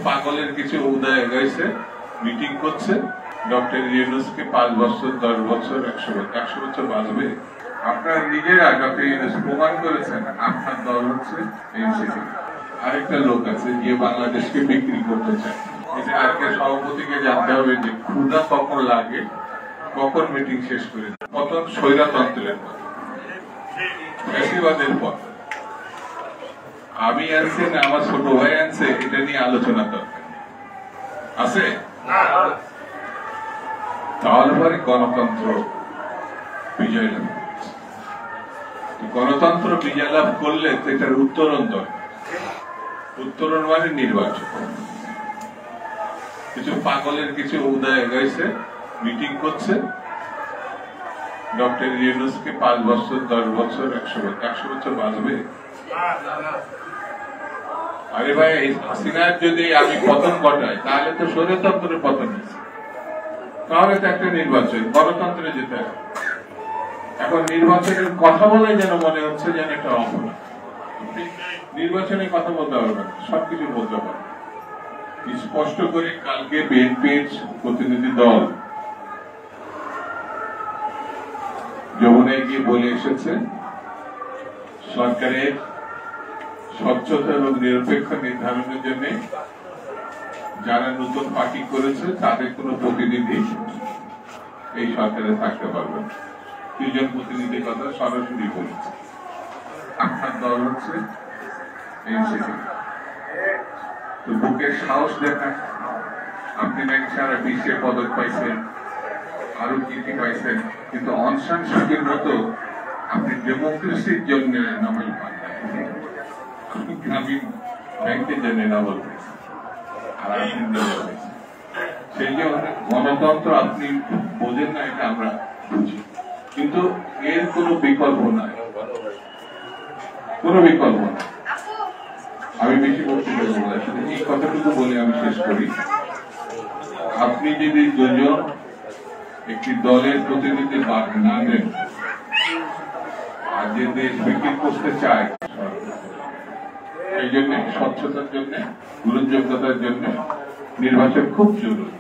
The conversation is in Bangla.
পাগলের কিছু উদয় হয়েছে, মিটিং করছে। ডক্টর ইউনূসকে 5 বছর 10 বছর 100 বছর বাঁচবে। আপনার নিজেরা ডক্টর ইউনূস প্রমাণ করেছেন আপনার দল হচ্ছে এনসিপি। আরেকটা লোক আছে যে বাংলাদেশকে বিক্রি করতে চায়। এটা আজকে সভাপতিকে জানতে হবে যে ক্ষুধা কখন লাগে, কখন মিটিং শেষ করে পতন স্বৈরতন্ত্রের পর, ফ্যাসিবাদের পর। আমি আনছি না আমার ছোট ভাই আনছে, এটা নিয়ে আলোচনা দরকার আছে। তাহলে পরে গণতন্ত্র বিজয় লাভ, গণতন্ত্র বিজয় লাভ করলে এটার উত্তরণ দরকার। উত্তরণ মানে নির্বাচন। কিছু পাগলের কিছু উদয় হয়েছে, মিটিং করছে। ডক্টর ইউনূসকে 5 বছর 10 বছর 100 বছর বাঁচবে। আরে ভাই, হাসিনার যদি আমি পতন ঘটাই তাহলে তো স্বৈরতন্ত্রের পতন হয়েছে, তাহলে তো একটা নির্বাচন, গণতন্ত্রে যেতে হবে। এখন নির্বাচনের কথা বলে যেন মনে হচ্ছে যেন একটা অপরাধ। নির্বাচনে কথা বলতে হবে না, সবকিছু বলতে হবে। স্পষ্ট করে কালকে বিএনপির প্রতিনিধি দল যমুনায় গিয়ে বলে এসেছে সরকারের স্বচ্ছতা এবং নিরপেক্ষ নির্ধারণের জন্য যারা নতুন পার্টি করেছে তাদের কোন প্রতিনিধি এই সরকারে থাকতে পারবে না। 2 জন প্রতিনিধির কথা সরাসরি বলেছে। আপনার দল হচ্ছে এনসিপি। তো বুকের সাহস দেখান। আপনি নাকি সারা বিশ্বে পদক পাইছেন, আরো কীর্তি পাইছেন, কিন্তু অং সান সুচির মতো আপনি ডেমোক্রেসির জন্য নোবেল পান, আপনি গ্রামীণ ব্যাংকের জন্য নোবেল পাইছেন, আর আপনি নোবেল পাইছেন। সেই জন্য গণতন্ত্র আপনি বোঝেন না, এটা আমরা বুঝি, কিন্তু এর কোনো বিকল্প নাই, কোনো বিকল্প নাই। আমি বেশি বলতে পারবো না, শুধু এই কথাটুকু বলে আমি শেষ করি। আপনি যদি 2 জন একটি দলের প্রতিনিধি বাদ না দেন, আর যে দেশ বিক্রি করতে চায়, এই জন্য স্বচ্ছতার জন্য, গ্রহণযোগ্যতার জন্য নির্বাচন খুব জরুরি।